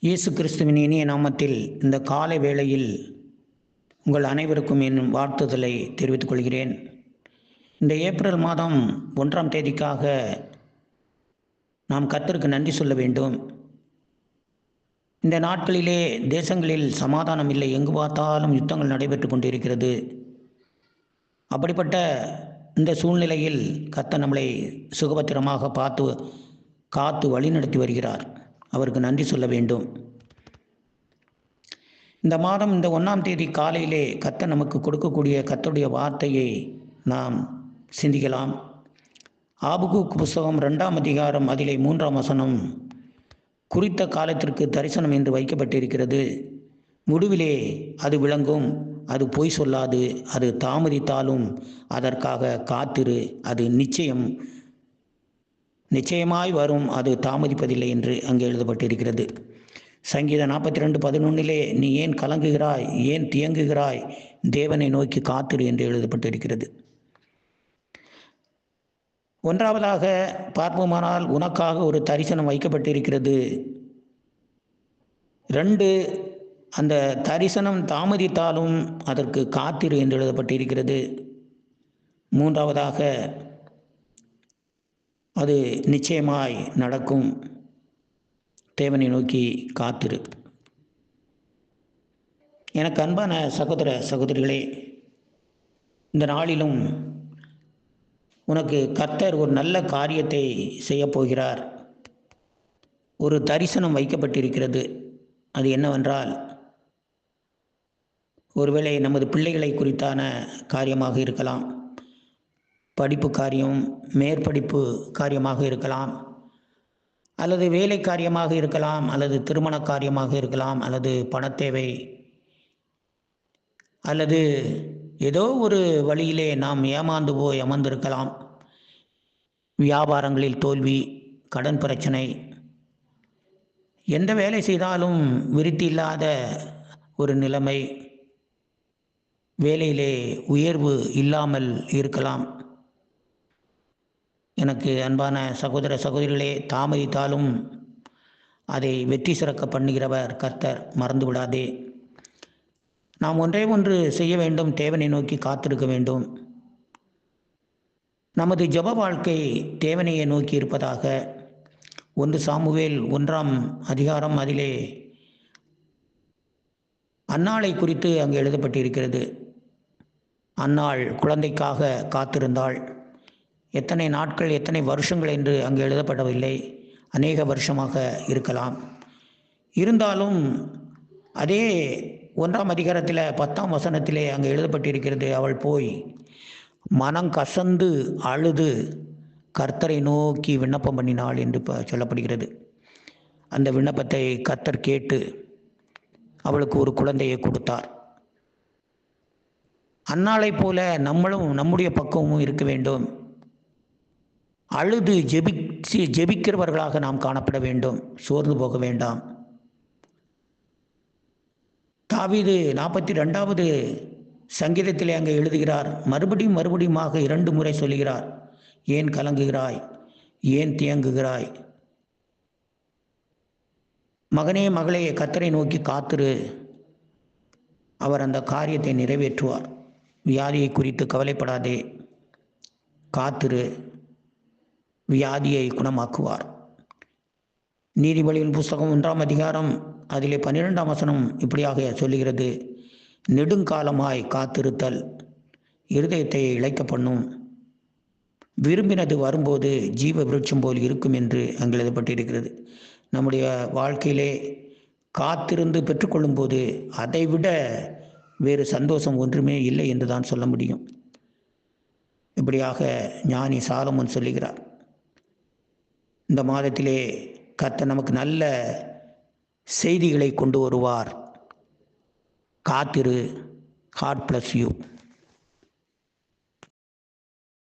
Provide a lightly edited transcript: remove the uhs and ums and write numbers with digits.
இயேசு கிறிஸ்துவின் இனிய நாமத்தில் இந்த காலை வேளையில் உங்கள் அனைவருக்கும் என் வாழ்த்துதலை தெரிவித்துக் கொள்கிறேன். இந்த ஏப்ரல் மாதம் 1ஆம் தேதிக்காக நாம் கர்த்தருக்கு நன்றி சொல்ல வேண்டும். இந்த நாட்களிலே தேசங்களில் சமாதானம் இல்லை, எங்கு பார்த்தாலும் யுத்தங்கள் நடைபெற்று கொண்டிருக்கிறது. அப்படிப்பட்ட இந்த சூழ்நிலையில் கர்த்தர் நம்மளை சுகபத்திரமாக காத்து வழிநடத்தி வருகிறார். அவருக்கு நன்றி சொல்ல வேண்டும். இந்த மாதம் இந்த 1ஆம் தேதி காலையிலே கர்த்தர் நமக்கு கொடுக்கக்கூடிய கர்த்தருடைய வார்த்தையை நாம் சிந்திக்கலாம். ஆபகுக் புஸ்தகம் 2ஆம் அதிகாரம் அதிலே 3ஆம் வசனம், குறித்த காலத்திற்கு தரிசனம் என்று வைக்கப்பட்டிருக்கிறது. முடிவிலே அது விளங்கும், அது பொய் சொல்லாது, அது தாமதித்தாலும் அதற்காக காத்திரு, அது நிச்சயமாய் வரும், அது தாமதிப்பதில்லை என்று அங்கே எழுதப்பட்டிருக்கிறது. சங்கீதம் 42:11 நீ ஏன் கலங்குகிறாய், ஏன் தியங்குகிறாய், தேவனை நோக்கி காத்திரு என்று எழுதப்பட்டிருக்கிறது. ஒன்றாவதாக பார்ப்போமானால், உனக்காக ஒரு தரிசனம் வைக்கப்பட்டிருக்கிறது. 2, அந்த தரிசனம் தாமதித்தாலும் அதற்கு காத்திரு என்று எழுதப்பட்டிருக்கிறது. 3ஆவதாக அது நிச்சயமாய் நடக்கும், தேவனை நோக்கி காத்திரு. எனக்கு அன்பான சகோதர சகோதரிகளே, இந்த நாளிலும் உனக்கு கர்த்தர் ஒரு நல்ல காரியத்தை செய்யப்போகிறார். ஒரு தரிசனம் வைக்கப்பட்டிருக்கிறது. அது என்னவென்றால், ஒருவேளை நமது பிள்ளைகளை குறித்தான காரியமாக இருக்கலாம், படிப்பு காரியம், மேற்படிப்பு காரியமாக இருக்கலாம், அல்லது வேலை காரியமாக இருக்கலாம், அல்லது திருமண காரியமாக இருக்கலாம், அல்லது பணத்தேவை, அல்லது ஏதோ ஒரு வழியிலே நாம் ஏமாந்து போய் அமர்ந்திருக்கலாம். வியாபாரங்களில் தோல்வி, கடன் பிரச்சனை, எந்த வேலை செய்தாலும் விருத்தி இல்லாத ஒரு நிலைமை, வேலையிலே உயர்வு இல்லாமல் இருக்கலாம். எனக்கு அன்பான சகோதர சகோதரிகளே, தாமதித்தாலும் அதை வெற்றி சிறக்க பண்ணுகிறவர் கர்த்தர், மறந்து விடாதே. நாம் ஒன்று செய்ய வேண்டும், தேவனை நோக்கி காத்திருக்க வேண்டும். நமது ஜெப வாழ்க்கை தேவனையை நோக்கி இருப்பதாக. 1 சாமுவேல் 1ஆம் அதிகாரம் அதிலே அன்னாளை குறித்து அங்கு எழுதப்பட்டிருக்கிறது. அன்னாள் குழந்தைக்காக காத்திருந்தாள். எத்தனை நாட்கள், எத்தனை வருஷங்கள் என்று அங்கு எழுதப்படவில்லை, அநேக வருஷமாக இருக்கலாம். இருந்தாலும் அதே 1ஆம் அதிகாரத்தில் 10ஆம் வசனத்திலே அங்கு எழுதப்பட்டிருக்கிறது, அவள் போய் மனம் கசந்து அழுது கர்த்தரை நோக்கி விண்ணப்பம் பண்ணினாள் என்று சொல்லப்படுகிறது. அந்த விண்ணப்பத்தை கர்த்தர் கேட்டு அவளுக்கு ஒரு குழந்தையை கொடுத்தார். அன்னாளை போல நம்மளும் நம்முடைய பக்குவமும் இருக்க வேண்டும். அழுது ஜெபிக்கிறவர்களாக நாம் காணப்பட வேண்டும், சோர்ந்து போக வேண்டாம். தாவீது 42வது சங்கீதத்திலே அங்கே எழுதுகிறார், மறுபடியுமாக 2 முறை சொல்லுகிறார், ஏன் கலங்குகிறாய், ஏன் தியங்குகிறாய், மகனே மகளே கர்த்தரை நோக்கி காத்திரு, அவர் அந்த காரியத்தை நிறைவேற்றுவார். வியாதியை குறித்து கவலைப்படாதே, காத்திரு, வியாதியை குணமாக்குவார். நீதிபதிகளின் புஸ்தகம் 1ஆம் அதிகாரம் அதிலே 12ஆம் வசனம் இப்படியாக சொல்லுகிறது, நெடுங்காலமாய் காத்திருத்தல் இருதயத்தை இளைக்க பண்ணும், விரும்பினது வரும்போது ஜீவ விருட்சம் போல் இருக்கும் என்று அங்கு எழுதப்பட்டிருக்கிறது. நம்முடைய வாழ்க்கையிலே காத்திருந்து பெற்றுக்கொள்ளும் போது அதைவிட வேறு சந்தோஷம் ஒன்றுமே இல்லை என்று தான் சொல்ல முடியும். இப்படியாக ஞானி சாலமோன் சொல்லுகிறார். இந்த மாதத்திலே கர்த்தர் நமக்கு நல்ல செய்திகளை கொண்டு வருவார். காத்திரு. God bless you.